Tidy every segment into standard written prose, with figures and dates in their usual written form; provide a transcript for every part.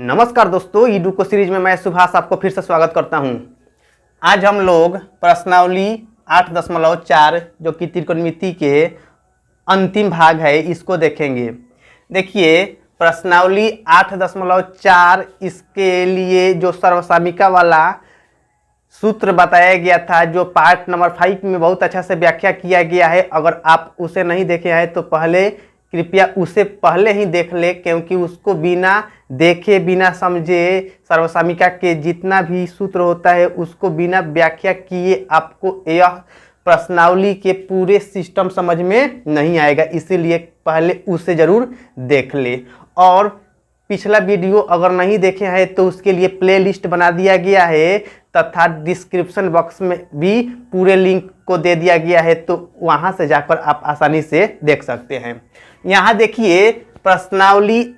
नमस्कार दोस्तों, ईडुको सीरीज में मैं सुभाष आपको फिर से स्वागत करता हूं। आज हम लोग प्रश्नावली 8.4 जो कि त्रिकोणमिति के अंतिम भाग है इसको देखेंगे। देखिए प्रश्नावली 8.4 इसके लिए जो सर्वसामिका वाला सूत्र बताया गया था, जो पार्ट नंबर 5 में बहुत अच्छा से व्याख्या किया गया है। अगर आप उसे नहीं देखे हैं तो पहले कृपया उसे पहले ही देख ले, क्योंकि उसको बिना देखे बिना समझे सर्वसामिका के जितना भी सूत्र होता है उसको बिना व्याख्या किए आपको यह प्रश्नावली के पूरे सिस्टम समझ में नहीं आएगा। इसीलिए पहले उसे ज़रूर देख ले। और पिछला वीडियो अगर नहीं देखे हैं तो उसके लिए प्लेलिस्ट बना दिया गया है तथा डिस्क्रिप्शन बॉक्स में भी पूरे लिंक को दे दिया गया है, तो वहां से जाकर आप आसानी से देख सकते हैं। यहाँ देखिए प्रश्नावली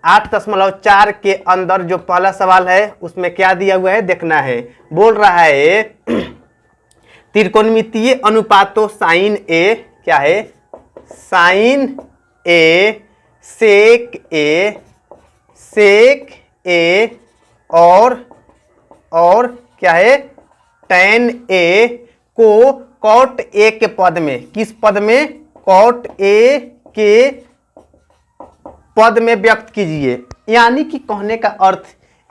8.4 के अंदर जो पहला सवाल है उसमें क्या दिया हुआ है देखना है। बोल रहा है त्रिकोणमितीय अनुपातों साइन ए क्या है, साइन ए, सेक ए और क्या है tan ए को cot ए के पद में, किस पद में, cot ए के पद में व्यक्त कीजिए। यानी कि कहने का अर्थ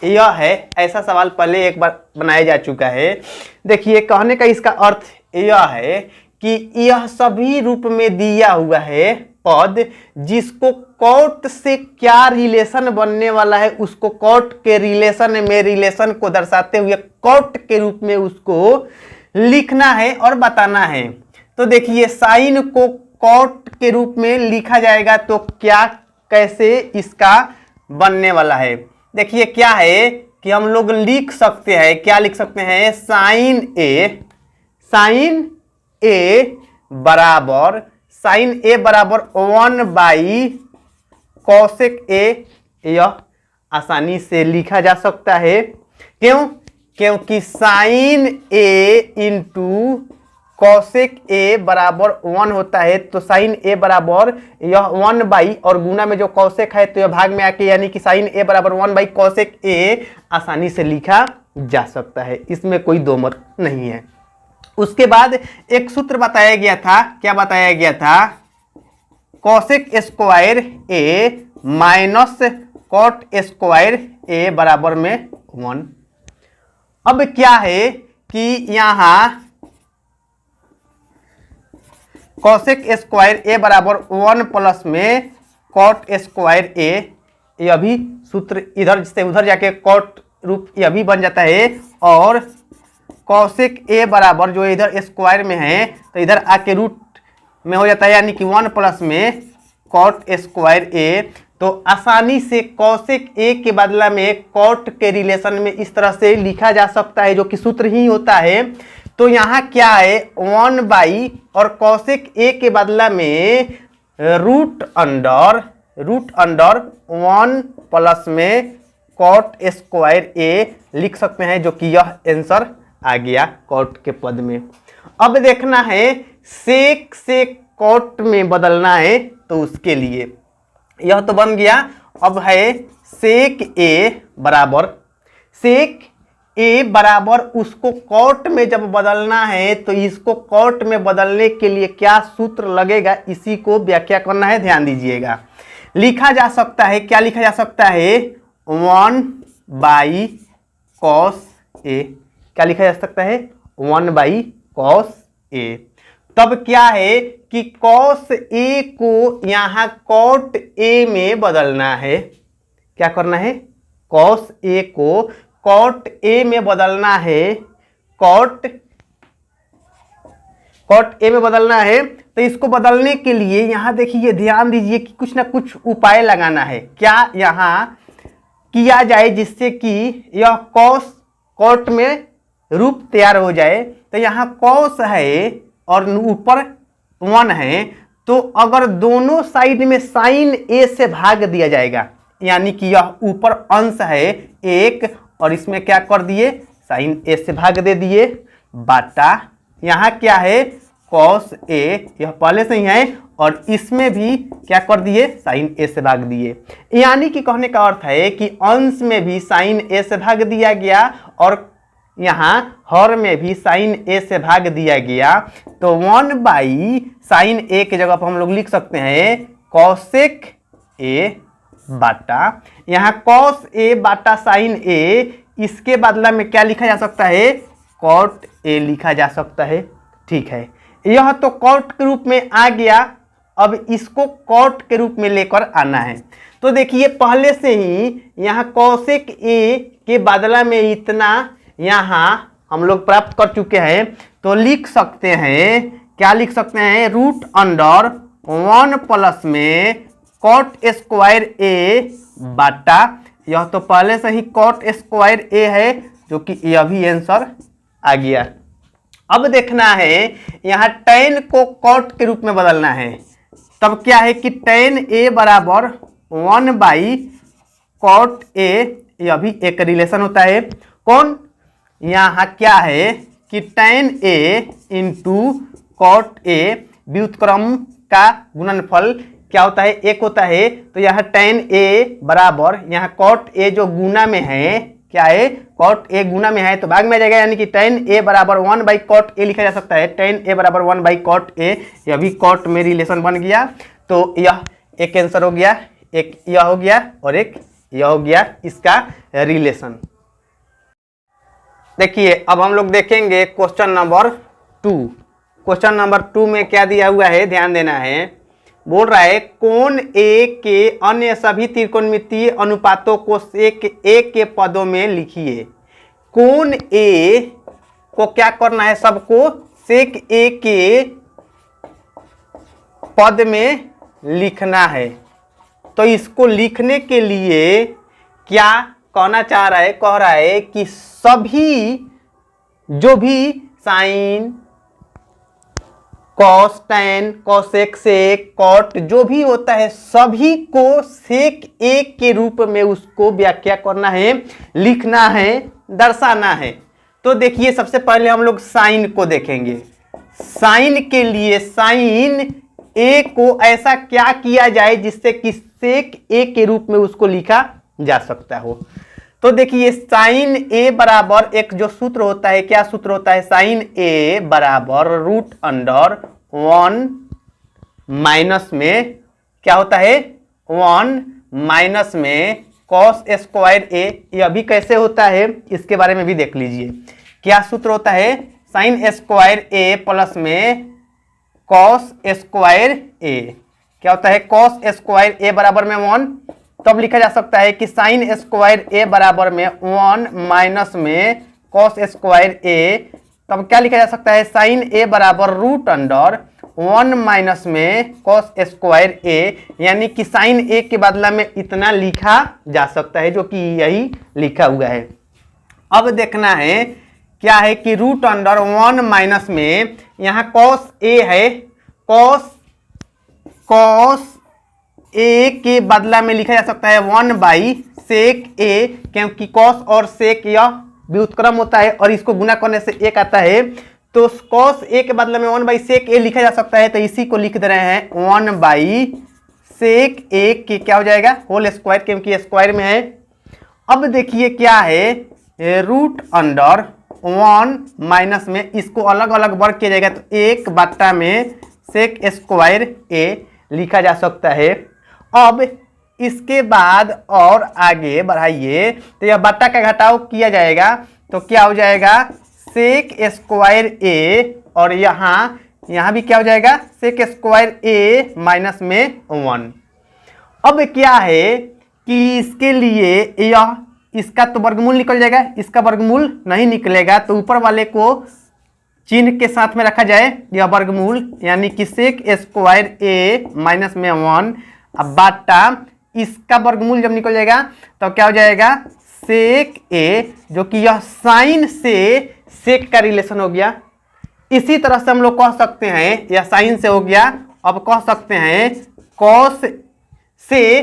यह है, ऐसा सवाल पहले एक बार बनाया जा चुका है। देखिए कहने का इसका अर्थ यह है कि यह सभी रूप में दिया हुआ है पद, जिसको कॉट से क्या रिलेशन बनने वाला है उसको कॉट के रिलेशन में रिलेशन को दर्शाते हुए कॉट के रूप में उसको लिखना है और बताना है। तो देखिए साइन को कॉट के रूप में लिखा जाएगा तो क्या कैसे इसका बनने वाला है। देखिए क्या है कि हम लोग लिख सकते हैं, क्या लिख सकते हैं, साइन ए बराबर 1/cosec ए, यह आसानी से लिखा जा सकता है। क्यों? क्योंकि sine A into cosec A बराबर 1 होता है, तो साइन ए बराबर यह 1 और गुना में जो कॉसेक है तो यह भाग में आके, यानी कि साइन ए बराबर 1/cosec ए आसानी से लिखा जा सकता है। इसमें कोई दो मत नहीं है। उसके बाद एक सूत्र बताया गया था, क्या बताया गया था, कॉसेक स्क्वायर ए माइनस कॉट स्क्वायर ए बराबर में 1। अब क्या है कि यहां कॉसेक स्क्वायर ए बराबर 1 प्लस में कॉट स्क्वायर ए, यह भी सूत्र इधर से उधर जाके कॉट रूप यह भी बन जाता है। और कॉसेक ए बराबर जो इधर स्क्वायर में है तो इधर आके रूट में हो जाता है, यानी कि 1 प्लस में कॉट स्क्वायर ए। तो आसानी से कॉसेक ए के बदला में कॉट के रिलेशन में इस तरह से लिखा जा सकता है, जो कि सूत्र ही होता है। तो यहाँ क्या है 1 और कॉसेक ए के बदला में रूट अंडर 1 प्लस में कॉट स्क्वायर ए लिख सकते हैं, जो कि यह आंसर आ गया कॉट के पद में। अब देखना है सेक से कॉट में बदलना है, तो उसके लिए यह तो बन गया। अब है सेक ए बराबर उसको कॉट में जब बदलना है तो इसको कॉट में बदलने के लिए क्या सूत्र लगेगा, इसी को व्याख्या करना है। ध्यान दीजिएगा, लिखा जा सकता है, क्या लिखा जा सकता है, 1/cos ए, क्या लिखा जा सकता है, 1/cos ए। तब क्या है कि cos ए को यहां cot ए में बदलना है। क्या करना है, cos ए को cot ए में बदलना है, cot ए में बदलना है। तो इसको बदलने के लिए यहां देखिए, ध्यान दीजिए कि कुछ ना कुछ उपाय लगाना है। क्या यहां किया जाए जिससे कि यह cot में रूप तैयार हो जाए। तो यहाँ cos है और ऊपर 1 है, तो अगर दोनों साइड में साइन ए से भाग दिया जाएगा, यानी कि यह ऊपर अंश है 1 और इसमें क्या कर दिए, साइन ए से भाग दे दिए, बाटा यहाँ क्या है कॉस ए, यह पहले से ही है, और इसमें भी क्या कर दिए, साइन ए से भाग दिए। यानी कि कहने का अर्थ है कि अंश में भी साइन ए से भाग दिया गया और यहाँ हर में भी साइन ए से भाग दिया गया। तो 1/sin ए के जगह पर हम लोग लिख सकते हैं कॉसेक ए बाटा, यहाँ कॉस ए बाटा साइन ए, इसके बदला में क्या लिखा जा सकता है, कॉट ए लिखा जा सकता है। ठीक है, यह तो कॉट के रूप में आ गया, अब इसको कॉट के रूप में लेकर आना है। तो देखिए पहले से ही यहाँ कॉसेक ए के बदला में इतना यहाँ हम लोग प्राप्त कर चुके हैं। तो लिख सकते हैं, क्या लिख सकते हैं, रूट अंडर 1 प्लस में कॉट स्क्वायर ए बाटा, यह तो पहले से ही कॉट स्क्वायर ए है, जो कि यह भी आंसर आ गया। अब देखना है यहाँ tan को कॉट के रूप में बदलना है। तब क्या है कि tan a बराबर 1/cot a, यह भी एक रिलेशन होता है। कौन, यहाँ क्या है कि tan a into cot a, व्युत्क्रम का गुणनफल क्या होता है, एक होता है। तो यहाँ tan a बराबर, यहाँ cot a जो गुना में है, क्या है, cot a गुना में है तो भाग में आ जाएगा, यानी कि tan a बराबर 1/cot a लिखा जा सकता है। tan a बराबर 1/cot a, यह भी cot में रिलेशन बन गया। तो यह एक आंसर हो गया, एक यह हो गया और एक यह हो गया इसका रिलेशन। देखिए अब हम लोग देखेंगे क्वेश्चन नंबर 2। क्वेश्चन नंबर 2 में क्या दिया हुआ है, ध्यान देना है। बोल रहा है कोण ए के अन्य सभी त्रिकोणमितीय अनुपातों को सेक ए के पदों में लिखिए। कोण ए को क्या करना है, सबको सेक ए के पद में लिखना है। तो इसको लिखने के लिए क्या कहना चाह रहा है, कह रहा है कि सभी जो भी साइन, कॉस, टैन, कॉसेक, सेक, कॉट जो भी होता है सभी को सेक ए के रूप में उसको व्याख्या करना है, लिखना है, दर्शाना है। तो देखिए सबसे पहले हम लोग साइन को देखेंगे। साइन के लिए साइन ए को ऐसा क्या किया जाए जिससे कि सेक ए के रूप में उसको लिखा जा सकता हो। तो देखिए साइन ए बराबर एक जो सूत्र होता है, क्या सूत्र होता है, साइन ए बराबर रूट अंडर 1 माइनस में क्या होता है, 1 माइनस में कॉस स्क्वायर ए। यह भी कैसे होता है इसके बारे में भी देख लीजिए। क्या सूत्र होता है, साइन स्क्वायर ए प्लस में कॉस स्क्वायर ए। क्या होता है, कॉस स्क्वायर ए बराबर में 1, तब लिखा जा सकता है कि साइन स्क्वायर ए बराबर में 1 माइनस में कॉस स्क्वायर ए। तब क्या लिखा जा सकता है, साइन ए बराबर रूट अंडर 1 माइनस में कॉस स्क्वायर ए, यानी कि साइन ए के बदला में इतना लिखा जा सकता है, जो कि यही लिखा हुआ है। अब देखना है क्या है कि रूट अंडर 1 माइनस में यहाँ कॉस ए है, कॉस ए के बदला में लिखा जा सकता है 1/सेक ए, क्योंकि कॉस और सेक यह व्युत्क्रम होता है और इसको गुना करने से एक आता है। तो कॉस ए के बदले में 1/सेक ए लिखा जा सकता है, तो इसी को लिख दे रहे हैं 1/सेक ए के क्या हो जाएगा, होल स्क्वायर, क्योंकि स्क्वायर में है। अब देखिए क्या है, रूट अंडर 1 माइनस में इसको अलग अलग वर्ग किया जाएगा, तो 1 में सेक स्क्वायर ए लिखा जा सकता है। अब इसके बाद और आगे बढ़ाइए तो यह बट्टा का घटाव किया जाएगा, तो क्या हो जाएगा, सेक स्क्वायर ए, और यहाँ भी क्या हो जाएगा, सेक स्क्वायर ए माइनस में 1। अब क्या है कि इसके लिए यह इसका तो वर्गमूल निकल जाएगा, इसका वर्गमूल नहीं निकलेगा, तो ऊपर वाले को चिन्ह के साथ में रखा जाए, यह वर्गमूल, यानी कि सेक स्क्वायर ए माइनस में 1। अब बाटा इसका वर्गमूल जब निकल जाएगा तो क्या हो जाएगा, सेक ए, जो कि यह साइन से सेक का रिलेशन हो गया। इसी तरह से हम लोग कह सकते हैं, यह साइन से हो गया, अब कह सकते हैं कॉस से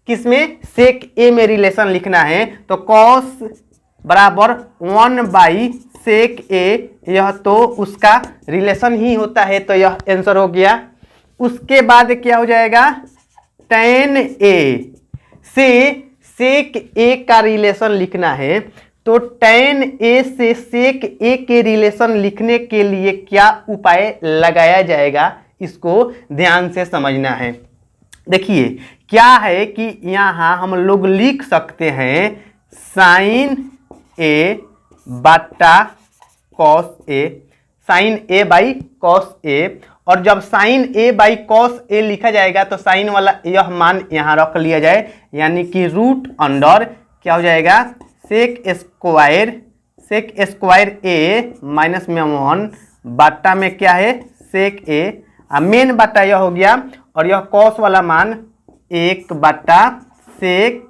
किसमें, सेक ए में रिलेशन लिखना है, तो कॉस बराबर 1 सेक ए, यह तो उसका रिलेशन ही होता है, तो यह आंसर हो गया। उसके बाद क्या हो जाएगा, tan ए से सेक ए का रिलेशन लिखना है, तो tan ए से सेक ए के रिलेशन लिखने के लिए क्या उपाय लगाया जाएगा, इसको ध्यान से समझना है। देखिए क्या है कि यहाँ हम लोग लिख सकते हैं साइन ए बटा cos A, sine A by cos A, और जब sine A by cos A लिखा जाएगा तो साइन वाला यह मान यहाँ रख लिया जाए, यानी कि रूट अंडर क्या हो जाएगा, सेक स्क्वायर ए माइनस में 1 बाटा में क्या है सेक ए, मेन बाटा यह हो गया, और यह कॉस वाला मान 1 बाटा सेक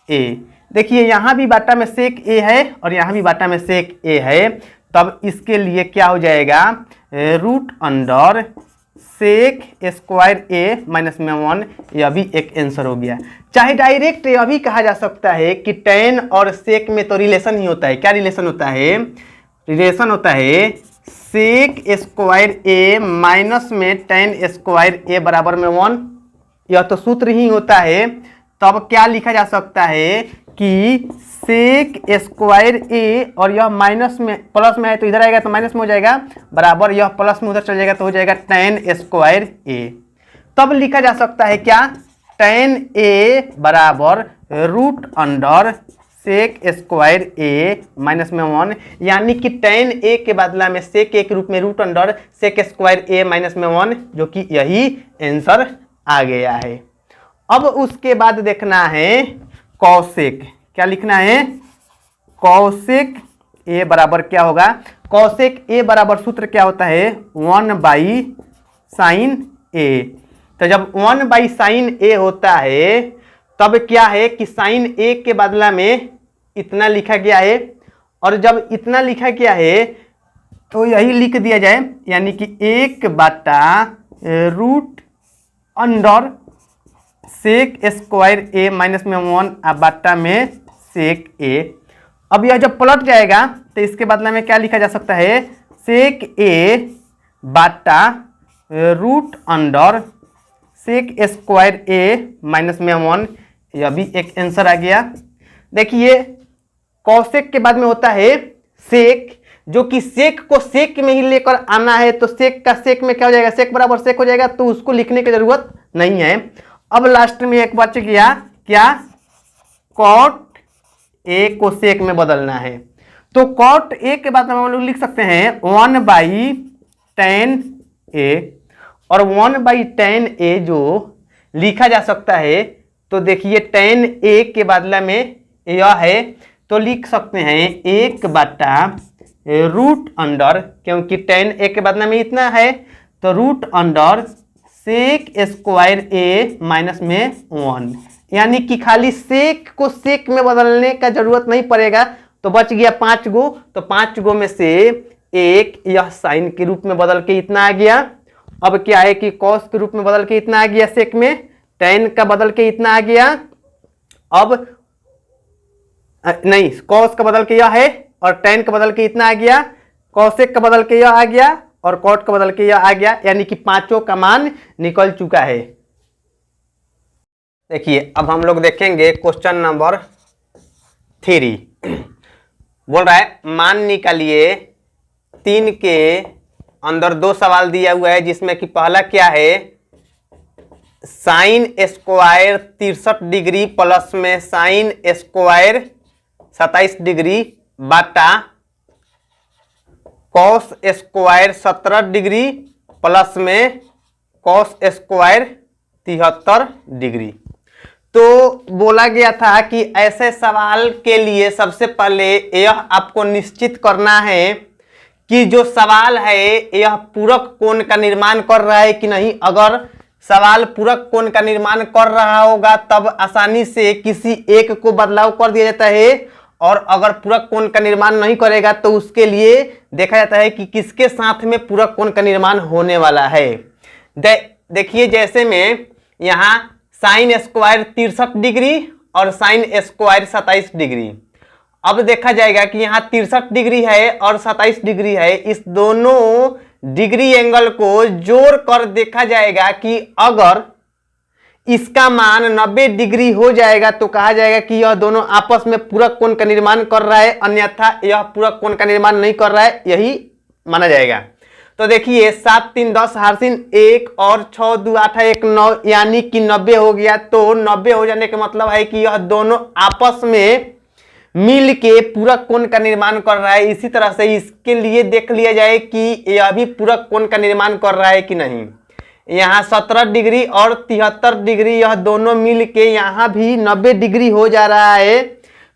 ए। देखिए यहाँ भी बाटा में सेक ए है और यहाँ भी बाटा में सेक ए है, तब इसके लिए क्या हो जाएगा, रूट अंडर सेक स्क्वायर ए माइनस में 1, यह भी एक आंसर हो गया। चाहे डायरेक्ट यह भी कहा जा सकता है कि tan और सेक में तो रिलेशन ही होता है। क्या रिलेशन होता है, रिलेशन होता है सेक स्क्वायर ए माइनस में tan स्क्वायर ए बराबर में 1, यह तो सूत्र ही होता है। तब क्या लिखा जा सकता है कि सेक स्क्वायर ए, और यह माइनस में प्लस में है तो इधर आएगा तो माइनस में हो जाएगा, बराबर यह प्लस में उधर चल जाएगा तो हो जाएगा tan स्क्वायर ए। तब लिखा जा सकता है क्या, tan ए बराबर रूट अंडर सेक स्क्वायर ए माइनस में 1, यानी कि tan ए के बदला में सेक ए के रूप में रूट अंडर सेक स्क्वायर ए माइनस में 1, जो कि यही आंसर आ गया है। अब उसके बाद देखना है कॉसेक, क्या लिखना है, कॉसेक ए बराबर क्या होगा, कॉसेक ए बराबर सूत्र क्या होता है 1 बाई साइन ए। तो जब 1 बाई साइन ए होता है तब क्या है कि साइन ए के बदला में इतना लिखा गया है, और जब इतना लिखा गया है तो यही लिख दिया जाए, यानी कि 1 बाटा रूट अंडर सेक स्क्वायर ए माइनस में 1 बाटा में सेक ए। अब यह जब पलट जाएगा तो इसके बदले में क्या लिखा जा सकता है, सेक ए बाटा रूट अंडर सेक स्क्वायर ए माइनस में 1, यह भी एक आंसर आ गया। देखिए कॉसेक के बाद में होता है सेक, जो कि सेक को सेक में ही लेकर आना है, तो सेक का सेक में क्या हो जाएगा, सेक बराबर सेक हो जाएगा, तो उसको लिखने की जरूरत नहीं है। अब लास्ट में एक बच गया क्या, कॉट ए को सेक में बदलना है, तो कॉट ए के बाद हम लोग लिख सकते हैं 1 बाई tan ए, और 1 बाई tan ए जो लिखा जा सकता है, तो देखिए tan ए के बदला में यह है, तो लिख सकते हैं 1 बाटा रूट अंडर, क्योंकि tan ए के बदला में इतना है, तो रूट अंडर सेक स्क्वायर ए माइनस में 1, यानी कि खाली सेक को सेक में बदलने का जरूरत नहीं पड़ेगा। तो बच गया 5 गो, तो 5 गो में से एक यह साइन के रूप में बदल के इतना आ गया। अब क्या है कि कॉस के रूप में बदल के इतना आ गया सेक में, tan का बदल के इतना आ गया, अब नहीं कॉस का बदल के यह है, और tan का बदल के इतना आ गया, कॉसेक का बदल के यह आ गया, और कॉट का बदल के यह आ गया, यानी कि पांचों का मान निकल चुका है। देखिए अब हम लोग देखेंगे क्वेश्चन नंबर 3। बोल रहा है मान निकालिए 3 के अंदर 2 सवाल दिया हुआ है, जिसमें कि पहला क्या है, साइन स्क्वायर 63 डिग्री प्लस में साइन स्क्वायर 27 डिग्री बाटा कॉस स्क्वायर 17 डिग्री प्लस में कॉस स्क्वायर 73 डिग्री। तो बोला गया था कि ऐसे सवाल के लिए सबसे पहले यह आपको निश्चित करना है कि जो सवाल है यह पूरक कोण का निर्माण कर रहा है कि नहीं। अगर सवाल पूरक कोण का निर्माण कर रहा होगा तब आसानी से किसी एक को बदलाव कर दिया जाता है, और अगर पूरक कोण का निर्माण नहीं करेगा तो उसके लिए देखा जाता है कि किसके साथ में पूरक कोण का निर्माण होने वाला है। देखिए जैसे में यहाँ साइन स्क्वायर 63 डिग्री और साइन स्क्वायर 27 डिग्री, अब देखा जाएगा कि यहाँ 63 डिग्री है और 27 डिग्री है, इस दोनों डिग्री एंगल को जोड़ कर देखा जाएगा कि अगर इसका मान 90 डिग्री हो जाएगा तो कहा जाएगा कि यह दोनों आपस में पूरक कोण का निर्माण कर रहा है, अन्यथा यह पूरक कोण का निर्माण नहीं कर रहा है, यही माना जाएगा। तो देखिए 7 3 10 हारसिन 1 और 6 2 8 1 9 यानी कि 90 हो गया। तो 90 हो जाने का मतलब है कि यह दोनों आपस में मिल के पूरक कोण का निर्माण कर रहा है। इसी तरह से इसके लिए देख लिया जाए कि यह भी पूरक कोण का निर्माण कर रहा है कि नहीं। यहाँ 17 डिग्री और 73 डिग्री यह दोनों मिल के यहाँ भी 90 डिग्री हो जा रहा है।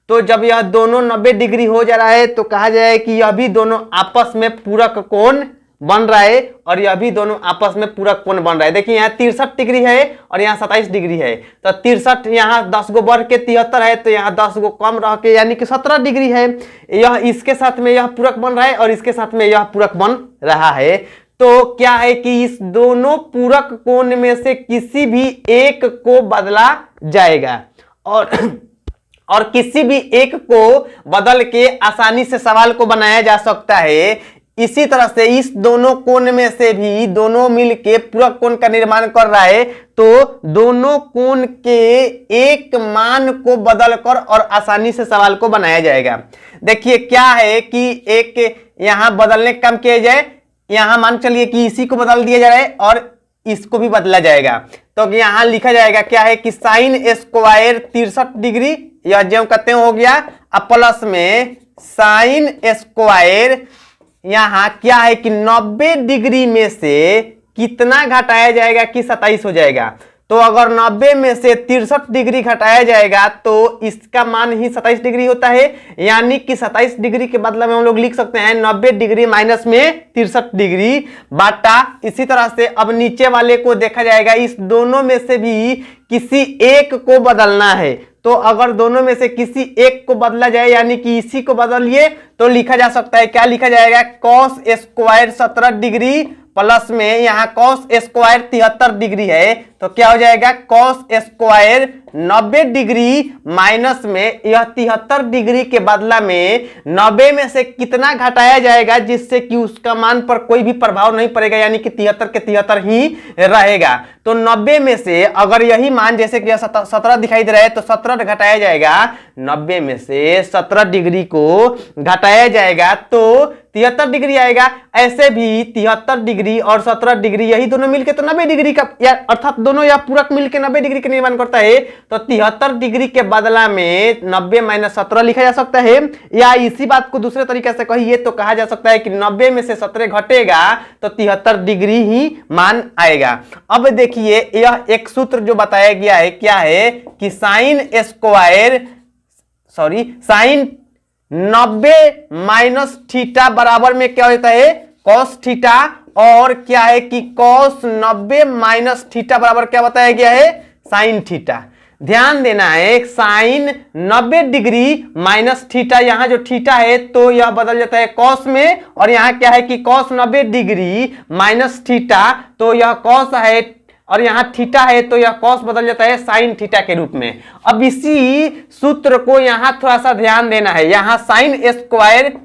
तो जब यह दोनों 90 डिग्री हो जा रहा है तो कहा जाए कि यह भी दोनों आपस में पूरक कोण बन रहा है और यह भी दोनों आपस में पूरक कोण बन रहा है। देखिए यहाँ 63 डिग्री है और यहाँ 27 डिग्री है, तो 63 यहाँ 10 गो बढ़ के 73 है, तो यहाँ 10 गो कम रह के यानी कि 17 डिग्री है। यह इसके साथ में यह पूरक बन रहा है और इसके साथ में यह पूरक बन रहा है। तो क्या है कि इस दोनों पूरक कोण में से किसी भी एक को बदला जाएगा और किसी भी एक को बदल के आसानी से सवाल को बनाया जा सकता है। इसी तरह से इस दोनों कोण में से भी दोनों मिलके पूरक कोण का निर्माण कर रहा है, तो दोनों कोण के एक मान को बदलकर और आसानी से सवाल को बनाया जाएगा। देखिए क्या है कि एक यहां बदलने का काम किया जाए, यहां मान चलिए कि इसी को बदल दिया जा रहा है और इसको भी बदला जाएगा। तो यहां लिखा जाएगा क्या है कि साइन स्क्वायर 63 डिग्री यह जो कहते हो गया, अब प्लस में साइन स्क्वायर यहां क्या है कि 90 डिग्री में से कितना घटाया जाएगा कि 27 हो जाएगा। तो अगर 90 में से 63 डिग्री घटाया जाएगा तो इसका मान ही 27 डिग्री होता है, यानी कि 27 डिग्री के बदले में हम लोग लिख सकते हैं 90 डिग्री माइनस में 63 डिग्री बाटा। इसी तरह से अब नीचे वाले को देखा जाएगा, इस दोनों में से भी किसी एक को बदलना है। तो अगर दोनों में से किसी एक को बदला जाए यानी कि इसी को बदलिए तो लिखा जा सकता है, क्या लिखा जाएगा, कॉस स्क्वायर 17 डिग्री प्लस में यहाँ कॉस स्क्वायर 73 डिग्री है, तो क्या हो जाएगा कॉस स्क्वायर 90 डिग्री माइनस में यह 73 डिग्री के बदला में 90 में से कितना घटाया जाएगा जिससे कि उसका मान पर कोई भी प्रभाव नहीं पड़ेगा, यानी कि 73 के 73 ही रहेगा। तो 90 में से अगर यही मान जैसे कि 17 दिखाई दे रहा है तो 17 घटाया जाएगा, 90 में से 17 डिग्री को घटाया जाएगा तो 73 डिग्री आएगा। ऐसे भी 73 डिग्री और 17 डिग्री यही दोनों मिलके तो 90 डिग्री का अर्थात दोनों या पूरक मिलके 90 डिग्री का निर्माण करता है। तो 73 डिग्री के बदला में 90 माइनस 17 लिखा जा सकता है, या इसी बात को दूसरे तरीके से कहिए तो कहा जा सकता है कि 90 में से 17 घटेगा तो 73 डिग्री ही मान आएगा। अब देखिए यह एक सूत्र जो बताया गया है क्या है कि साइन 90 माइनस थीटा बराबर में क्या होता है कॉस थीटा, और क्या है कि कॉस 90 माइनस थीटा बराबर क्या बताया गया है साइन थीटा। ध्यान देना है साइन 90 डिग्री माइनस थीटा, यहां जो थीटा है तो यह बदल जाता है कॉस में, और यहां क्या है कि कॉस 90 डिग्री माइनस थीटा तो यह कॉस है और यहां थीटा है तो यह कॉस बदल जाता है साइन थीटा के रूप में। अब इसी सूत्र को यहां थोड़ा सा ध्यान देना है, यहां साइन स्क्वायर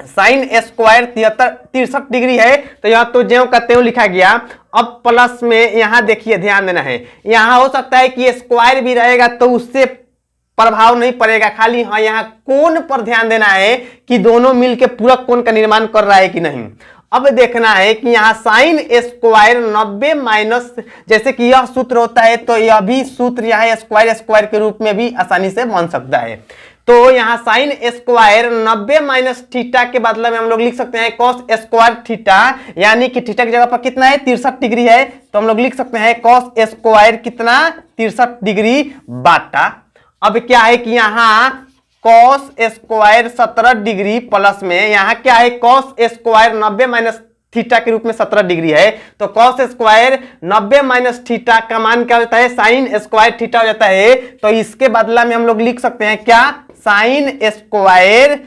63 डिग्री है तो यहां तो ज्यों का त्यों लिखा गया। अब प्लस में यहां देखिए ध्यान देना है, यहां हो सकता है कि स्क्वायर भी रहेगा तो उससे प्रभाव नहीं पड़ेगा, खाली हाँ यहाँ कोण पर ध्यान देना है कि दोनों मिलके पूरक कोण का निर्माण कर रहा है कि नहीं। अब देखना है कि यहाँ साइन स्क्वायर 90 माइनस जैसे कि यह सूत्र होता है तो यह भी सूत्र यहाँ स्क्वायर के रूप में भी आसानी से बन सकता है। तो यहाँ साइन स्क्वायर 90 माइनस थीटा के बदले में हम लोग लिख सकते हैं कॉस स्क्वायर थीटा, यानी कि थीटा की जगह पर कितना है 63 डिग्री है तो हम लोग लिख सकते हैं कॉस स्क्वायर कितना 63 डिग्री बाटा। अब क्या है कि यहाँ कॉस स्क्वायर 17 डिग्री प्लस में यहाँ क्या है कॉस स्क्वायर 90 माइनस थीटा के रूप में 17 डिग्री है, तो कॉस स्क्वायर 90 माइनस थीटा का मान क्या होता है साइन स्क्वायर थीटा हो जाता है। तो इसके बदला में हम लोग लिख सकते हैं क्या साइन स्क्वायर,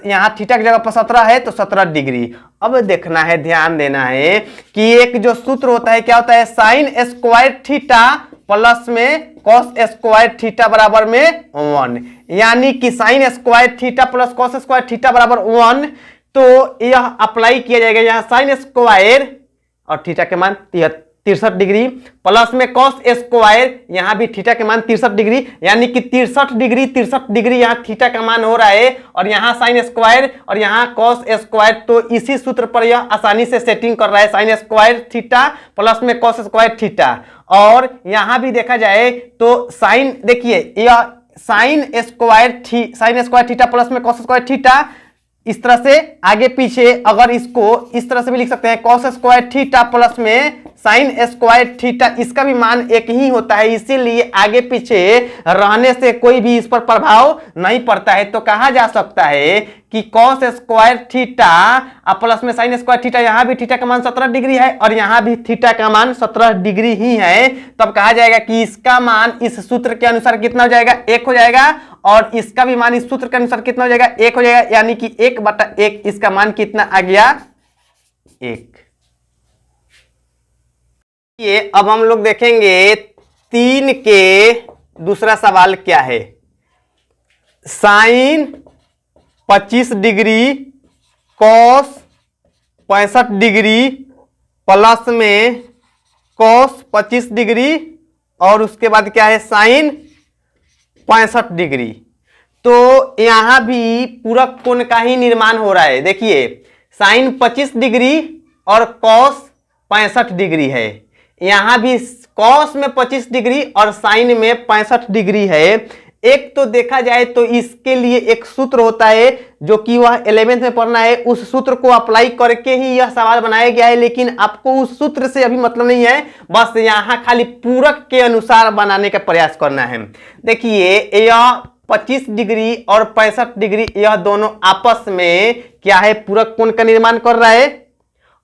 यहाँ थीटा की जगह पर 17 है तो 17 डिग्री। अब देखना है ध्यान देना है कि एक जो सूत्र होता है क्या होता है साइन स्क्वायर थीटा प्लस में कॉस स्क्वायर थीटा बराबर में 1, यानी कि sine square theta plus cos square theta बराबर 1। तो यह अप्लाई किया जाएगा यहाँ साइन स्क्वायर और थीटा के मान 63 डिग्री प्लस में कॉस स्क्वायर, यहां भी थीटा के मान 63 डिग्री, यानी कि 63 डिग्री यहाँ थीटा का मान हो रहा है और यहाँ साइन स्क्वायर और यहाँ कॉस स्क्वायर। तो इसी सूत्र पर यह आसानी से सेटिंग कर रहा है, साइन स्क्वायर थीटा प्लस में कॉस स्क्वायर थीटा। और यहां भी देखा जाए तो साइन, देखिए यह साइन स्क्वायर थीटा प्लस में कॉस स्क्वायर थीटा, इस तरह से आगे पीछे अगर इसको इस तरह से भी लिख सकते हैं, कॉस स्क्वायर थीटा प्लस में साइन स्क्वायर थीटा, इसका भी मान एक ही होता है, इसीलिए आगे पीछे रहने से कोई भी इस पर प्रभाव नहीं पड़ता है। तो कहा जा सकता है कि कॉस स्क्वायर थीटा प्लस में साइन स्क्वायर थीटा, यहां भी थीटा का मान 17 डिग्री है और यहां भी थीटा का मान 17 डिग्री ही है। तब कहा जाएगा कि इसका मान इस सूत्र के अनुसार कितना हो जाएगा, 1 हो जाएगा, और इसका भी मान इस सूत्र के अनुसार कितना हो जाएगा, 1 हो जाएगा, यानी कि 1/1 इसका मान कितना आ गया, 1। ये अब हम लोग देखेंगे 3 के दूसरा सवाल क्या है। Sine 25 degree cos 65 degree plus में कॉस 25 डिग्री और उसके बाद क्या है साइन 65 डिग्री। तो यहां भी पूरक कोण का ही निर्माण हो रहा है। देखिए साइन 25 डिग्री और कॉस 65 डिग्री है, यहां भी कॉस में 25 डिग्री और साइन में 65 डिग्री है। एक तो देखा जाए तो इसके लिए एक सूत्र होता है जो कि वह 11th में पढ़ना है, उस सूत्र को अप्लाई करके ही यह सवाल बनाया गया है, लेकिन आपको उस सूत्र से अभी मतलब नहीं है, बस यहां खाली पूरक के अनुसार बनाने का प्रयास करना है। देखिए यह 25 डिग्री और 65 डिग्री यह दोनों आपस में क्या है, पूरक कोण का निर्माण कर रहा है।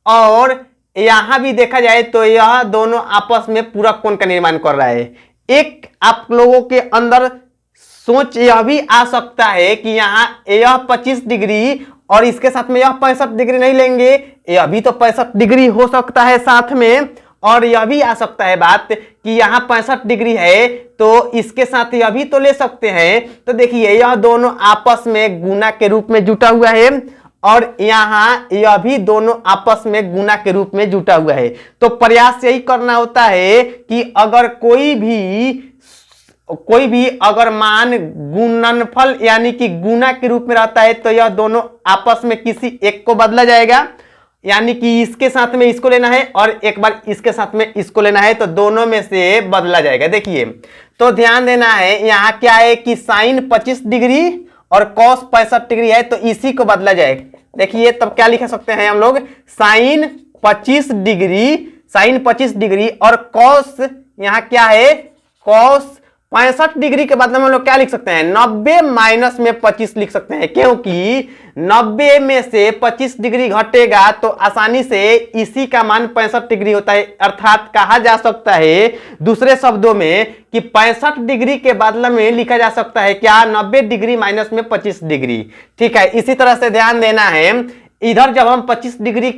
और यहां भी देखा जाए तो यह दोनों आपस में पूरक कोण का निर्माण कर रहा है। एक आप लोगों के अंदर सोच यह भी आ सकता है कि यहाँ यह 25 डिग्री और इसके साथ में यह 65 डिग्री नहीं लेंगे, यह भी तो 65 डिग्री हो सकता है साथ में, और यह भी आ सकता है बात कि यहाँ 65 डिग्री है तो इसके साथ यह भी तो ले सकते हैं। तो देखिए यह दोनों आपस में गुना के रूप में जुटा हुआ है और यहां यह भी दोनों आपस में गुना के रूप में जुटा हुआ है। तो प्रयास यही करना होता है कि अगर कोई भी अगर मान गुणनफल यानी कि गुना के रूप में रहता है तो यह दोनों आपस में किसी एक को बदला जाएगा, यानी कि इसके साथ में इसको लेना है और एक बार इसके साथ में इसको लेना है, तो दोनों में से बदला जाएगा। देखिए तो ध्यान देना है, यहाँ क्या है कि साइन 25 डिग्री और कॉस 65 डिग्री है तो इसी को बदला जाएगा। देखिए तब क्या लिख सकते हैं हम लोग, साइन 25 डिग्री और कॉस यहाँ क्या है, कॉस 65 डिग्री के बदले में हम लोग क्या लिख सकते हैं, 90 माइनस में 25 लिख सकते हैं, क्योंकि 90 में से 25 डिग्री घटेगा तो आसानी से इसी का मान 65 डिग्री होता है। अर्थात कहा जा सकता है दूसरे शब्दों में कि 65 डिग्री के बदले में लिखा जा सकता है क्या, 90 डिग्री माइनस में 25 डिग्री। ठीक है, इसी तरह से ध्यान देना है, इधर जब हम 25 डिग्री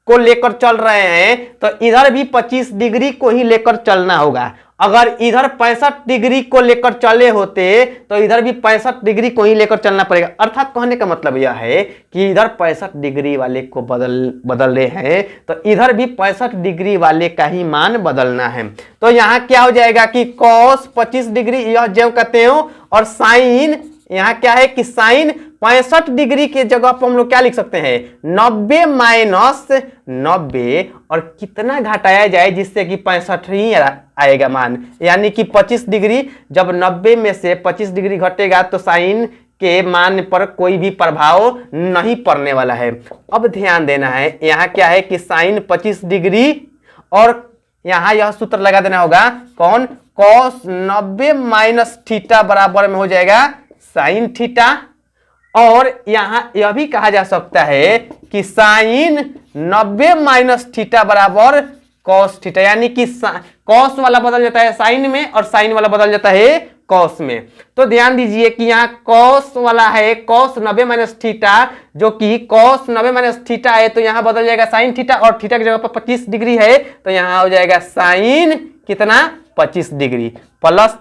को लेकर चल रहे हैं तो इधर भी 25 डिग्री को ही लेकर चलना होगा। अगर इधर 65 डिग्री को लेकर चले होते तो इधर भी 65 डिग्री को ही लेकर चलना पड़ेगा। अर्थात कहने का मतलब यह है कि इधर 65 डिग्री वाले को बदल रहे हैं तो इधर भी 65 डिग्री वाले का ही मान बदलना है। तो यहाँ क्या हो जाएगा कि cos 25 डिग्री यह जो कहते हो, और साइन यहाँ क्या है कि साइन 65 डिग्री के जगह पर हम लोग क्या लिख सकते हैं, 90 माइनस 90, और कितना घटाया जाए जिससे कि 65 ही आएगा मान, यानी कि 25 डिग्री, जब 90 में से 25 डिग्री घटेगा तो साइन के मान पर कोई भी प्रभाव नहीं पड़ने वाला है। अब ध्यान देना है, यहाँ क्या है कि साइन 25 डिग्री और यहाँ यह सूत्र लगा देना होगा, कौन, कॉस 90 माइनस थीटा बराबर में हो जाएगा साइन थीटा। और यहां यह भी कहा जा सकता है कि साइन 90 माइनस थीटा बराबर कॉस थीटा, यानी कि कॉस वाला बदल जाता है साइन में और साइन वाला बदल जाता है कॉस में। तो ध्यान दीजिए कि यहाँ कॉस वाला है कॉस 90 माइनस थीटा, जो कि कॉस 90 माइनस थीटा है तो यहाँ बदल जाएगा साइन थीटा, और थीटा की जगह पर 25 डिग्री है तो यहाँ हो जाएगा साइन कितना 25 डिग्री प्लस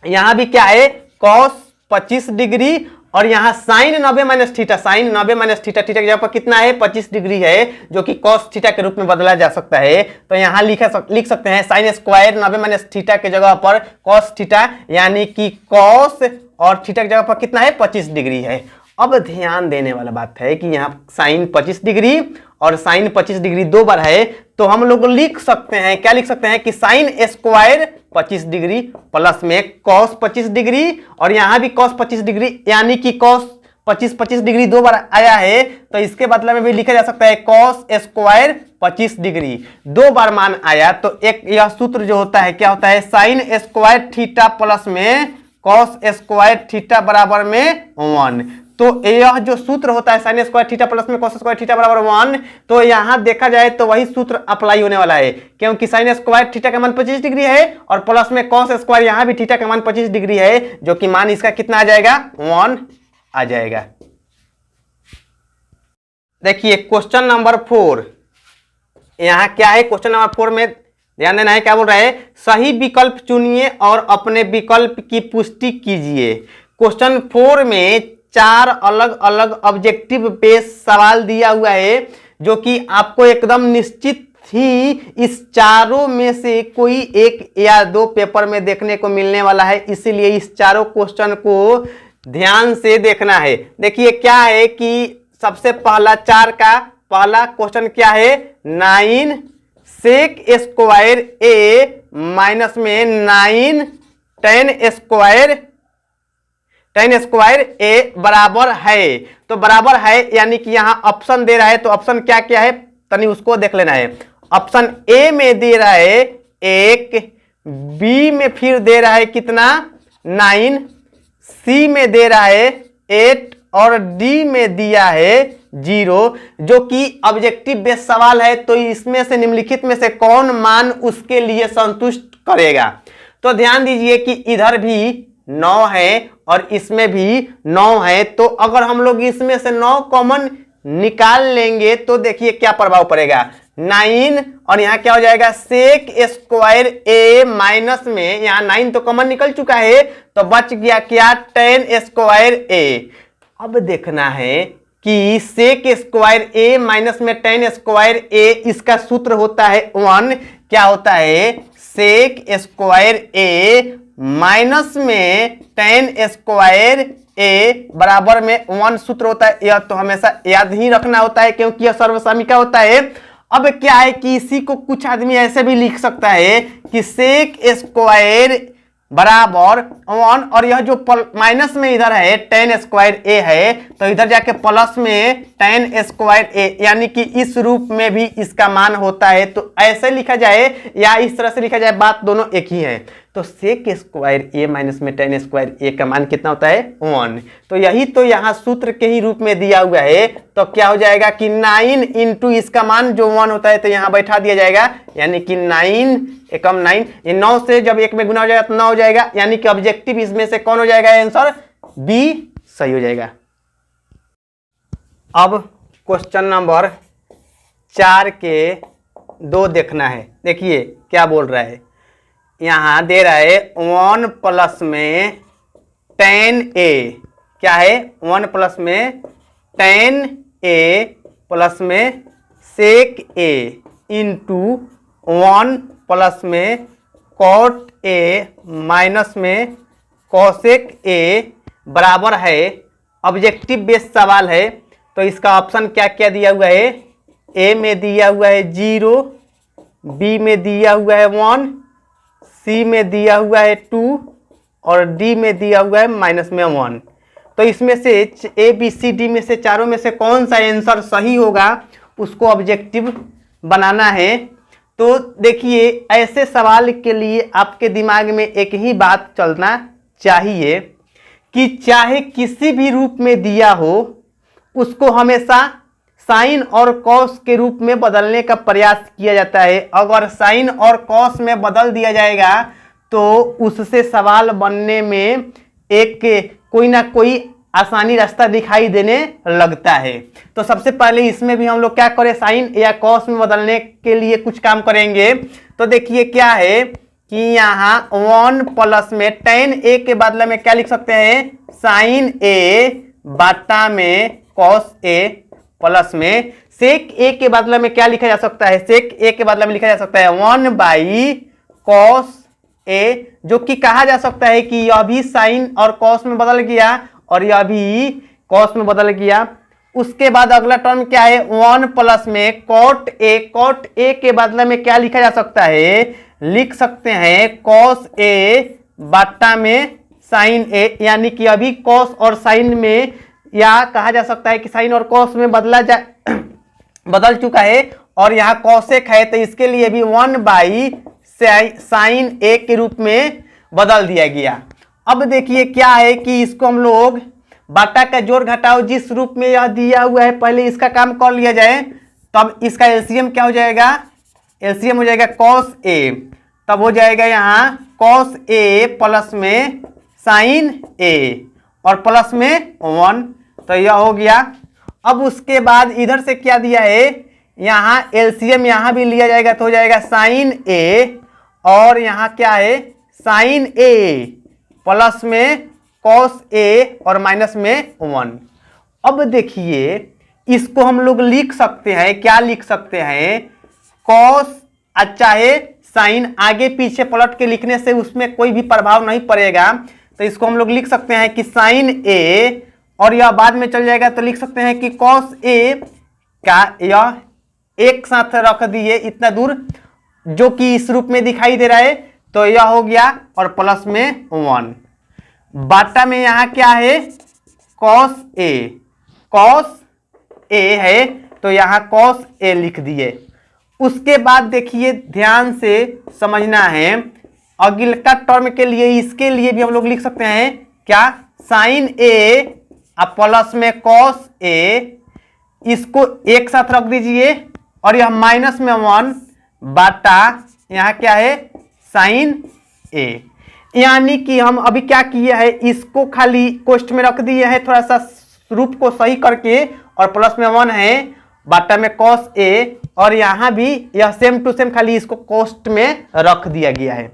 यहाँ भी क्या है कॉस 25 डिग्री और यहाँ sine 90 minus theta, sine 90 minus theta, theta की जगह पर कितना है 25 डिग्री है जो कि कॉस थीटा के रूप में बदला जा सकता है। तो यहाँ लिख सकते हैं साइन स्क्वायर 90 माइनस थीटा के जगह पर कॉस थीटा, यानी कि कॉस और थीटा की जगह पर कितना है 25 डिग्री है। अब ध्यान देने वाला बात है कि यहाँ साइन 25 डिग्री और साइन 25 डिग्री दो बार है, तो हम लोग लिख सकते हैं, क्या लिख सकते हैं कि साइन स्क्वायर 25 डिग्री प्लस में कॉस 25 डिग्री और यहाँ भी कॉस 25 डिग्री, यानी कि कॉस 25 डिग्री दो बार आया है, तो इसके बदले में भी लिखा जा सकता है कॉस स्क्वायर 25 डिग्री दो बार मान आया। तो एक यह सूत्र जो होता है क्या होता है साइन स्क्वायर थीटा प्लस में कॉस स्क्वायर थीटा बराबर में 1। तो यह जो सूत्र होता है साइन स्क्वायर थीटा प्लस में कॉस स्क्वायर थीटा बराबर 1, तो यहां देखा जाए तो वही सूत्र अप्लाई होने वाला है, क्योंकि साइन स्क्वायर थीटा का मान 25 डिग्री है और प्लस में कॉस स्क्वायर यहां भी थीटा का मान 25 डिग्री है, जो कि मान इसका कितना आ जाएगा 1 आ जाएगा। देखिए क्वेश्चन नंबर 4, यहां क्या है क्वेश्चन नंबर 4 में ध्यान देना है, क्या बोल रहा है सही विकल्प चुनिए और अपने विकल्प की पुष्टि कीजिए। क्वेश्चन 4 में 4 अलग अलग ऑब्जेक्टिव बेस्ड सवाल दिया हुआ है, जो कि आपको एकदम निश्चित ही इस चारों में से कोई एक या दो पेपर में देखने को मिलने वाला है, इसीलिए इस चारों क्वेश्चन को ध्यान से देखना है। देखिए क्या है कि सबसे पहला 4 का पहला क्वेश्चन क्या है 9 सेक स्क्वायर ए माइनस में 9 टेन स्क्वायर ए बराबर है। तो बराबर है यानी कि यहां ऑप्शन दे रहा है, तो ऑप्शन क्या क्या है तनी उसको देख लेना है। ऑप्शन ए में दे रहा है 1, बी में फिर दे रहा है कितना 9, सी में दे रहा है 8 और डी में दिया है 0, जो कि ऑब्जेक्टिव बेस्ड सवाल है। तो इसमें से निम्नलिखित में से कौन मान उसके लिए संतुष्ट करेगा। तो ध्यान दीजिए कि इधर भी 9 है और इसमें भी 9 है, तो अगर हम लोग इसमें से 9 कॉमन निकाल लेंगे तो देखिए क्या प्रभाव पड़ेगा 9 और यहाँ क्या हो जाएगा सेक स्क्वायर ए माइनस में यहाँ 9 तो कॉमन निकल चुका है, तो बच गया क्या 10 स्क्वायर ए। अब देखना है कि सेक स्क्वायर ए माइनस में 10 स्क्वायर ए, इसका सूत्र होता है 1, क्या होता है सेक स्क्वायर ए माइनस में 10 स्क्वायर ए बराबर में 1 सूत्र होता है। यह तो हमेशा याद ही रखना होता है क्योंकि यह सर्वसामिका होता है। अब क्या है कि इसी को कुछ आदमी ऐसे भी लिख सकता है कि सेक स्क्वायर बराबर 1 और यह जो माइनस में इधर है 10 स्क्वायर ए है, तो इधर जाके प्लस में 10 स्क्वायर ए, यानी कि इस रूप में भी इसका मान होता है। तो ऐसे लिखा जाए या इस तरह से लिखा जाए, बात दोनों एक ही है। तो सेक स्क्वायर ए माइनस में 10 स्क्वायर ए का मान कितना होता है 1। तो यही तो यहाँ सूत्र के ही रूप में दिया हुआ है। तो क्या हो जाएगा कि 9 इंटू इसका मान जो 1 होता है तो यहाँ बैठा दिया जाएगा, यानी कि 9 एकम 9, ये 9 से जब 1 में गुना हो जाएगा तो 9 हो जाएगा, यानी कि ऑब्जेक्टिव इसमें से कौन हो जाएगा आंसर बी सही हो जाएगा। अब क्वेश्चन नंबर 4 के 2 देखना है। देखिए क्या बोल रहा है, यहां दे रहा है 1 प्लस में 10a, क्या है 1 प्लस में 10a प्लस में सेक a इंटू 1 प्लस में कॉट a माइनस में कॉसेक a बराबर है। ऑब्जेक्टिव बेस्ड सवाल है, तो इसका ऑप्शन क्या क्या दिया हुआ है, ए में दिया हुआ है 0, बी में दिया हुआ है 1, सी में दिया हुआ है 2 और डी में दिया हुआ है माइनस में 1। तो इसमें से ए बी सी डी में से चारों में से कौन सा आंसर सही होगा उसको ऑब्जेक्टिव बनाना है। तो देखिए ऐसे सवाल के लिए आपके दिमाग में एक ही बात चलना चाहिए कि चाहे किसी भी रूप में दिया हो उसको हमेशा साइन और कॉस के रूप में बदलने का प्रयास किया जाता है। अगर साइन और कॉस में बदल दिया जाएगा तो उससे सवाल बनने में एक कोई ना कोई आसानी रास्ता दिखाई देने लगता है। तो सबसे पहले इसमें भी हम लोग क्या करें, साइन या कॉस में बदलने के लिए कुछ काम करेंगे। तो देखिए क्या है कि यहाँ 1 प्लस में tan a के बदले में क्या लिख सकते हैं, sin a बटा में cos a प्लस में sec a के बदले में क्या लिखा जा सकता है, sec a के बदले में लिखा जा सकता है 1 बाई cos a, जो कि कहा जा सकता है कि यह भी sin और cos में बदल गया और यह भी cos में बदल गया। उसके बाद अगला टर्म क्या है, 1 प्लस में cot a के बदले में क्या लिखा जा सकता है, लिख सकते हैं cos a बटा में sin a, यानी कि अभी cos और sin में, या कहा जा सकता है कि sin और cos में बदल चुका है और यहाँ cosec है, तो इसके लिए भी 1 बाई sin a के रूप में बदल दिया गया। अब देखिए क्या है कि इसको हम लोग बाटा का जोड़ घटाओ जिस रूप में यह दिया हुआ है, पहले इसका काम कर लिया जाए, तब इसका एलसीएम क्या हो जाएगा, एलसीएम हो जाएगा cos a, तब हो जाएगा यहाँ cos a प्लस में sin a और प्लस में 1, तो यह हो गया। अब उसके बाद इधर से क्या दिया है, यहाँ एलसीएम यहाँ भी लिया जाएगा तो हो जाएगा sin a और यहाँ क्या है sin a प्लस में cos a और माइनस में 1। अब देखिए इसको हम लोग लिख सकते हैं, क्या लिख सकते हैं, cos चाहे sin, आगे पीछे पलट के लिखने से उसमें कोई भी प्रभाव नहीं पड़ेगा, तो इसको हम लोग लिख सकते हैं कि sin a और यह बाद में चल जाएगा तो लिख सकते हैं कि cos a का यह एक साथ रख दिए इतना दूर जो कि इस रूप में दिखाई दे रहा है, तो यह हो गया और प्लस में 1 बाटा में यहाँ क्या है cos a है, तो यहाँ cos a लिख दिए। उसके बाद देखिए ध्यान से समझना है, अगला टर्म के लिए इसके लिए भी हम लोग लिख सकते हैं क्या, sin a प्लस में cos a, इसको एक साथ रख दीजिए और यह माइनस में 1 बाटा यहाँ क्या है sin a, यानी कि हम अभी क्या किए हैं, इसको खाली कोष्ठ में रख दिए हैं थोड़ा सा रूप को सही करके और प्लस में 1 है बाटा में cos a और यहाँ भी यह सेम टू सेम खाली इसको कोष्ठ में रख दिया गया है।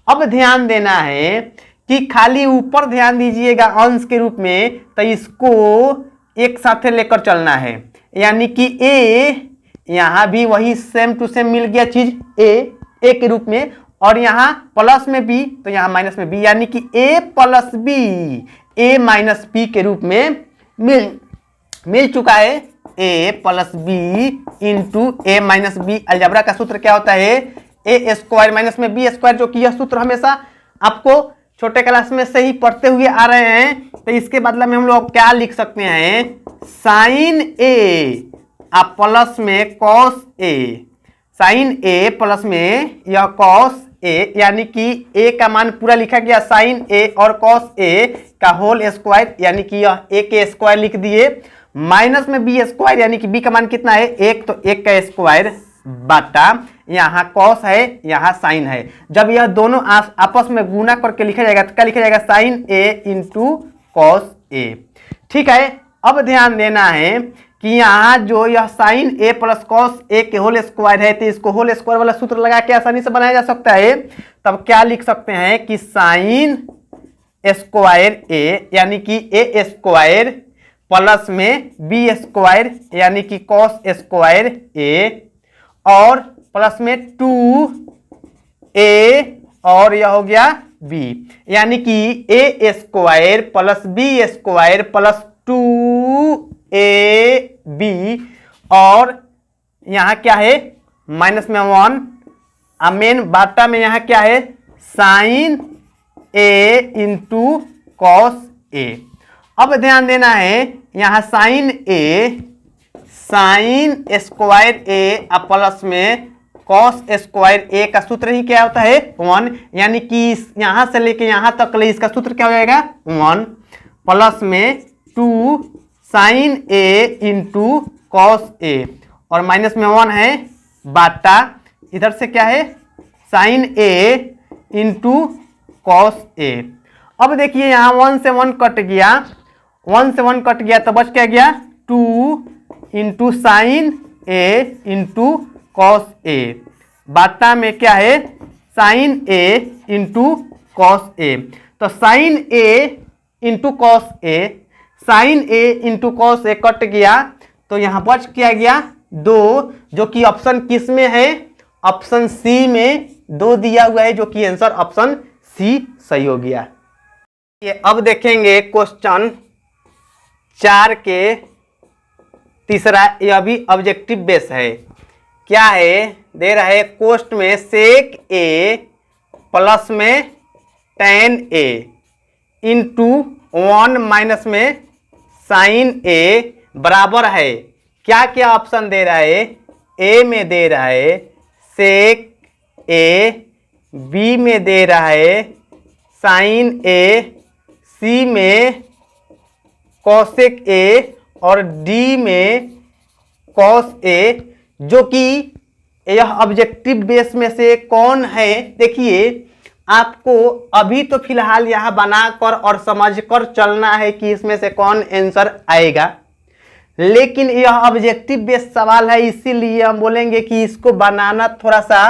अब ध्यान देना है कि खाली ऊपर ध्यान दीजिएगा अंश के रूप में, तो इसको एक साथ लेकर चलना है, यानी कि a यहाँ भी वही सेम टू सेम मिल गया चीज a के रूप में और यहाँ प्लस में b तो यहाँ माइनस में b, यानी कि a plus b a minus b के रूप में मिल चुका है। a plus b into a minus b, algebra का सूत्र क्या होता है, a स्क्वायर माइनस में b स्क्वायर, जो कि यह सूत्र हमेशा आपको छोटे क्लास में से ही पढ़ते हुए आ रहे हैं। तो इसके बदले में हम लोग क्या लिख सकते हैं, साइन a प्लस में cos a, sine a plus में यह cos a, यानी कि a का मान पूरा लिखा गया साइन a और cos a का होल स्क्वायर, यानी कि यह a के स्क्वायर लिख दिए, माइनस में b स्क्वायर, यानी कि b का मान कितना है 1, तो 1 का स्क्वायर बाटा यहाँ cos है यहाँ साइन है। जब यह दोनों आपस में गुना करके लिखा जाएगा तो क्या लिखा जाएगा, sine a into cos a। ठीक है, अब ध्यान देना है कि यहाँ जो यह sine a plus cos a के होल स्क्वायर है, तो इसको होल स्क्वायर वाला सूत्र लगा के आसानी से बनाया जा सकता है। तब क्या लिख सकते हैं कि साइन स्क्वायर a यानी कि a स्क्वायर प्लस में b स्क्वायर यानी कि cos स्क्वायर a और प्लस में 2a और यह हो गया b, यानी कि a square plus b square plus 2ab और यहाँ क्या है माइनस में 1, मेन बाटा में यहाँ क्या है sine a into cos a। अब ध्यान देना है यहाँ sine a sine square a plus में कॉस स्क्वायर a का सूत्र ही क्या होता है 1, यानी कि यहाँ से लेके यहाँ तक ले इसका सूत्र क्या हो जाएगा 1 प्लस में 2 sine a into cos a और माइनस में 1 है बाटा इधर से क्या है sine a into cos a। अब देखिए यहाँ 1 से 1 कट गया, 1 से 1 कट गया तो बच क्या गया 2 into sine a into cos a बाटा में क्या है sign A into cos A. तो sign A into cos A, sine A into cos A cut गया, तो यहाँ बच क्या गया 2, जो कि ऑप्शन किस में है, ऑप्शन सी में 2 दिया हुआ है, जो कि आंसर ऑप्शन सी सही हो गया। ये अब देखेंगे क्वेश्चन 4 के तीसरा, यह भी ऑब्जेक्टिव बेस है। क्या है, दे रहा है कोष्ट में सेक ए प्लस में tan ए इंटू 1 माइनस में साइन ए बराबर है, क्या क्या ऑप्शन दे रहा है, ए में दे रहा है सेक ए, बी में दे रहा है साइन ए, सी में कॉसेक ए और डी में कॉस ए, जो कि यह ऑब्जेक्टिव बेस में से कौन है। देखिए आपको अभी तो फिलहाल यहाँ बनाकर और समझकर चलना है कि इसमें से कौन आंसर आएगा, लेकिन यह ऑब्जेक्टिव बेस सवाल है, इसीलिए हम बोलेंगे कि इसको बनाना थोड़ा सा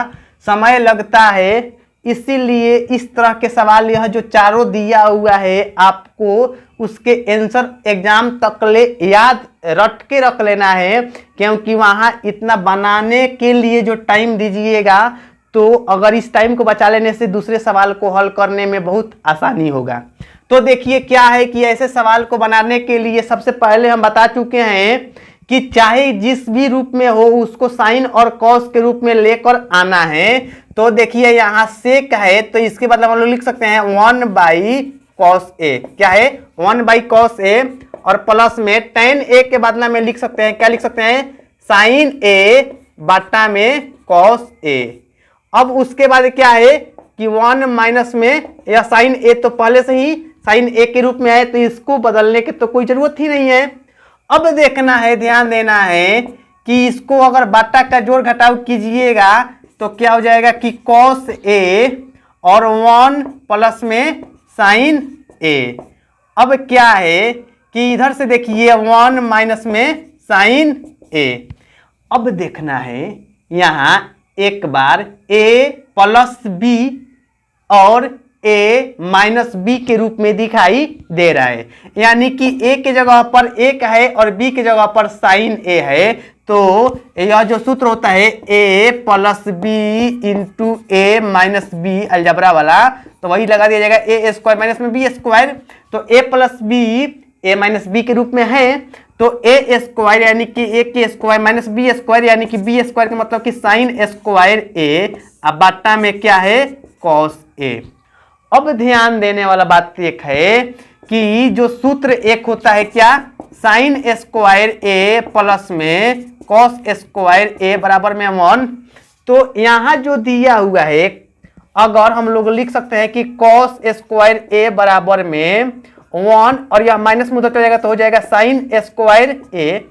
समय लगता है। इसीलिए इस तरह के सवाल यह जो चारों दिया हुआ है, आपको उसके आंसर एग्जाम तक ले याद रट के रख लेना है, क्योंकि वहाँ इतना बनाने के लिए जो टाइम दीजिएगा, तो अगर इस टाइम को बचा लेने से दूसरे सवाल को हल करने में बहुत आसानी होगा। तो देखिए क्या है कि ऐसे सवाल को बनाने के लिए सबसे पहले हम बता चुके हैं कि चाहे जिस भी रूप में हो उसको साइन और कॉस के रूप में लेकर आना है। तो देखिए यहाँ सेक है, तो इसके बदले हम लोग लिख सकते हैं 1 बाई कॉस ए, क्या है 1 बाई कॉस ए, और प्लस में tan ए के बदला में लिख सकते हैं, क्या लिख सकते हैं साइन ए बटा में कॉस ए। अब उसके बाद क्या है कि 1 माइनस में या साइन ए तो पहले से ही साइन ए के रूप में है, तो इसको बदलने की तो कोई जरूरत ही नहीं है। अब देखना है, ध्यान देना है कि इसको अगर बटा का जोड़ घटाव कीजिएगा तो क्या हो जाएगा कि कॉस ए और 1 प्लस में साइन ए। अब क्या है कि इधर से देखिए 1 माइनस में साइन ए। अब देखना है यहाँ एक बार a प्लस बी और a माइनस बी के रूप में दिखाई दे रहा है, यानी कि a के जगह पर 1 है और b के जगह पर साइन a है। तो यह जो सूत्र होता है a plus B into A minus B algebra वाला, तो वही लगा दिया जाएगा ए स्क्वायर माइनस में बी स्क्वायर। तो a plus B A minus B के रूप में है, तो ए स्क्वायर यानी कि ए के स्क्वायर माइनस बी स्क्वायर यानी कि बी स्क्वायर का मतलब कि साइन स्क्वायर ए, अब बाटा में क्या है कॉस ए। अब ध्यान देने वाला बात एक है कि जो सूत्र एक होता है क्या साइन स्क्वायर ए प्लस में कॉस स्क्वायर ए बराबर में 1, तो यहाँ जो दिया हुआ है अगर हम लोग लिख सकते हैं कि कॉस स्क्वायर ए बराबर में 1 और यह माइनस में उधर चला जाएगा तो हो जाएगा साइन स्क्वायर ए।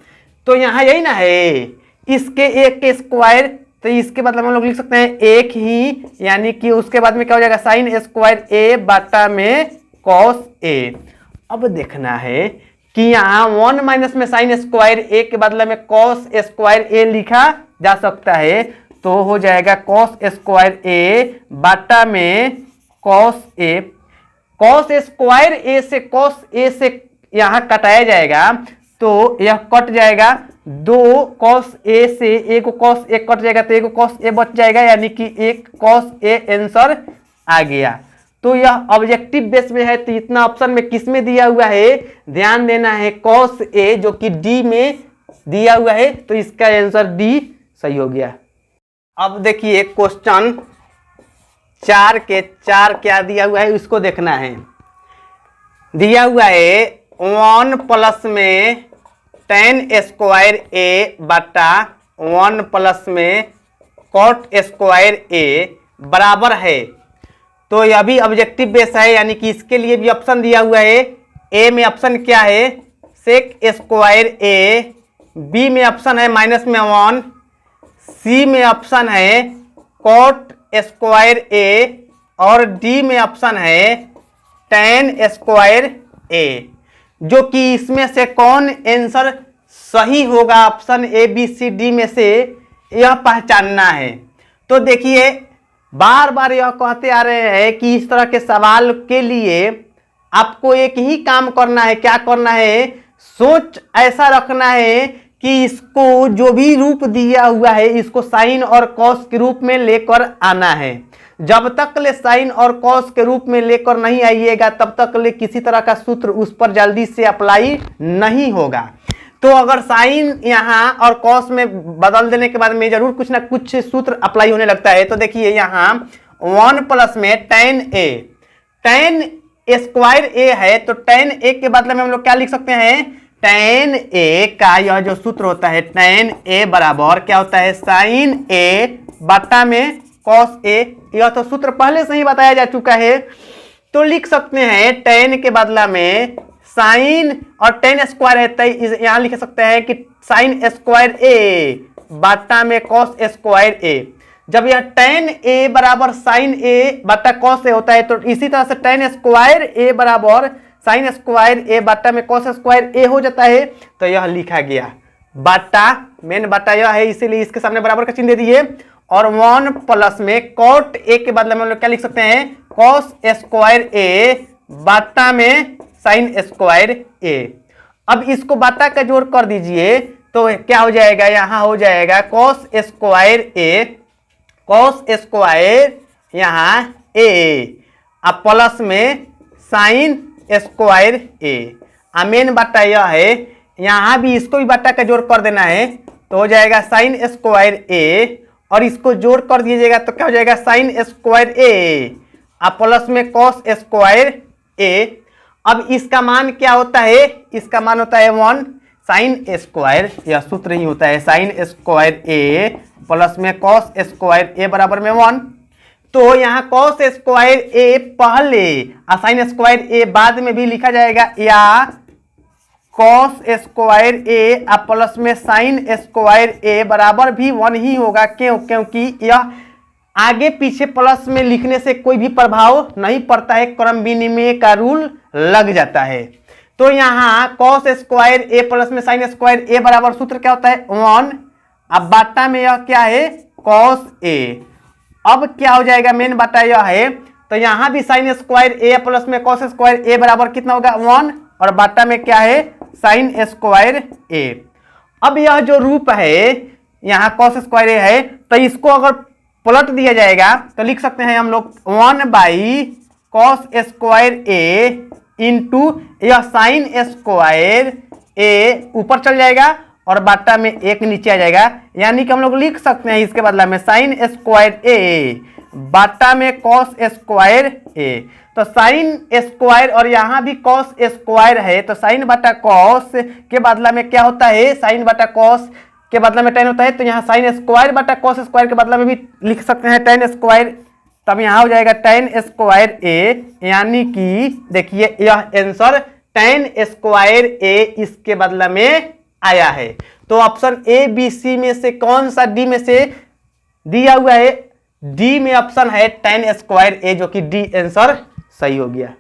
तो यहाँ यही ना है इसके एक के स्क्वायर, तो इसके मतलब हम लोग लिख सकते हैं एक ही, यानी कि उसके बाद में क्या हो जाएगा साइन स्क्वायर ए बटा में कॉस ए। अब देखना है कि यहाँ 1 माइनस में साइन स्क्वायर ए के बदले में कॉस स्क्वायर ए लिखा जा सकता है, तो हो जाएगा कॉस स्क्वायर ए बटा में कॉस ए। कॉस स्क्वायर ए से कॉस ए से यहाँ कटाया जाएगा, तो यह कट जाएगा, 2 कॉस ए से एक कॉस ए कट जाएगा, तो एक कॉस ए बच जाएगा, यानी कि एक कॉस ए आंसर आ गया। तो यह ऑब्जेक्टिव बेस में है, तो इतना ऑप्शन में किस में दिया हुआ है, ध्यान देना है कॉस ए जो कि डी में दिया हुआ है, तो इसका आंसर डी सही हो गया। अब देखिए क्वेश्चन 4 के 4 क्या दिया हुआ है उसको देखना है। दिया हुआ है 1 प्लस में tan स्क्वायर ए बटा 1 प्लस में कॉट स्क्वायर ए बराबर है। तो यह भी ऑब्जेक्टिव बेस है, यानी कि इसके लिए भी ऑप्शन दिया हुआ है। ए में ऑप्शन क्या है सेक स्क्वायर ए, बी में ऑप्शन है माइनस में 1, सी में ऑप्शन है कॉट स्क्वायर ए और डी में ऑप्शन है tan स्क्वायर ए, जो कि इसमें से कौन आंसर सही होगा option A B C D में से यह पहचानना है। तो देखिए बार बार यह कहते आ रहे हैं कि इस तरह के सवाल के लिए आपको एक ही काम करना है। क्या करना है? सोच ऐसा रखना है कि इसको जो भी रूप दिया हुआ है इसको साइन और कॉस के रूप में लेकर आना है। जब तक ले साइन और कॉस के रूप में लेकर नहीं आइएगा तब तक ले किसी तरह का सूत्र उस पर जल्दी से अप्लाई नहीं होगा। तो अगर साइन यहाँ और कॉस में बदल देने के बाद में जरूर कुछ ना कुछ सूत्र अप्लाई होने लगता है। तो देखिए यहाँ 1 प्लस में tan a, tan square a है तो tan a के बदले में हम लोग क्या लिख सकते हैं? tan a का यह जो सूत्र होता है tan a बराबर क्या होता है? sin a बटा में cos a। यह तो सूत्र पहले से ही बताया जा चुका है। तो लिख सकते हैं tan के बदला में साइन और tan स्क्वायर है तो यहां लिख सकते हैं कि साइन स्क्वायर a बटा में cos स्क्वायर a। जब यह tan a बराबर साइन a बटा cos a होता है तो इसी तरह से tan स्क्वायर a बराबर साइन स्क्वायर a बटा में cos स्क्वायर a हो जाता है। तो यह लिखा गया बटा, मेन बटा यह है इसीलिए इसके सामने बराबर का चिन्ह दे दिए। और 1 प्लस में cot a के बदले में हम लोग क्या लिख सकते हैं? cos स्क्वायर a बटा में साइन स्क्वायर a। अब इसको बटा का जोड़ कर दीजिए तो क्या हो जाएगा? यहाँ हो जाएगा cos square a, cos square यहाँ a अब प्लस में साइन स्क्वायर a। मेन बटा यह है, यहाँ भी इसको भी बटा का जोड़ कर देना है तो हो जाएगा साइन स्क्वायर a और इसको जोड़ कर दीजिएगा तो क्या हो जाएगा? साइन स्क्वायर a प्लस में cos स्क्वायर a। अब इसका मान क्या होता है? इसका मान होता है 1 साइन स्क्वायर, यह सूत्र ही होता है साइन स्क्वायर a प्लस में cos स्क्वायर a बराबर में 1। तो यहाँ cos स्क्वायर a पहले और साइन स्क्वायर a बाद में भी लिखा जाएगा या cos स्क्वायर a प्लस में साइन स्क्वायर a बराबर भी 1 ही होगा। क्यों? क्योंकि यह आगे पीछे प्लस में लिखने से कोई भी प्रभाव नहीं पड़ता है, क्रम विनिमय का रूल लग जाता है। तो यहाँ cos स्क्वायर a प्लस में साइन स्क्वायर a बराबर सूत्र क्या होता है? 1। अब बाटा में यह क्या है? cos a। अब क्या हो जाएगा? मेन बाटा यह है तो यहाँ भी साइन स्क्वायर a प्लस में cos स्क्वायर a बराबर कितना होगा? 1 और बाटा में क्या है? Sign square a। अब यह जो रूप है यहाँ cos स्क्वायर a है तो इसको अगर पलट दिया जाएगा तो लिख सकते हैं हम लोग 1 by cos square a into यह साइन स्क्वायर a ऊपर चल जाएगा और बाटा में 1 नीचे आ जाएगा। यानी कि हम लोग लिख सकते हैं इसके बदला में साइन स्क्वायर a बाटा में cos स्क्वायर a। तो साइन स्क्वायर और यहाँ भी cos स्क्वायर है तो साइन बटा cos के बदला में क्या होता है? साइन बटा cos के बदला में tan होता है तो यहाँ साइन स्क्वायर बटा cos स्क्वायर के बदला में भी लिख सकते हैं tan स्क्वायर। तब यहाँ हो जाएगा tan स्क्वायर a। यानी कि देखिए यह आंसर tan स्क्वायर a इसके बदला में आया है। तो ऑप्शन ए बी सी में से कौन सा डी में से दिया हुआ है? डी में ऑप्शन है tan स्क्वायर a जो कि डी आंसर सही हो गया।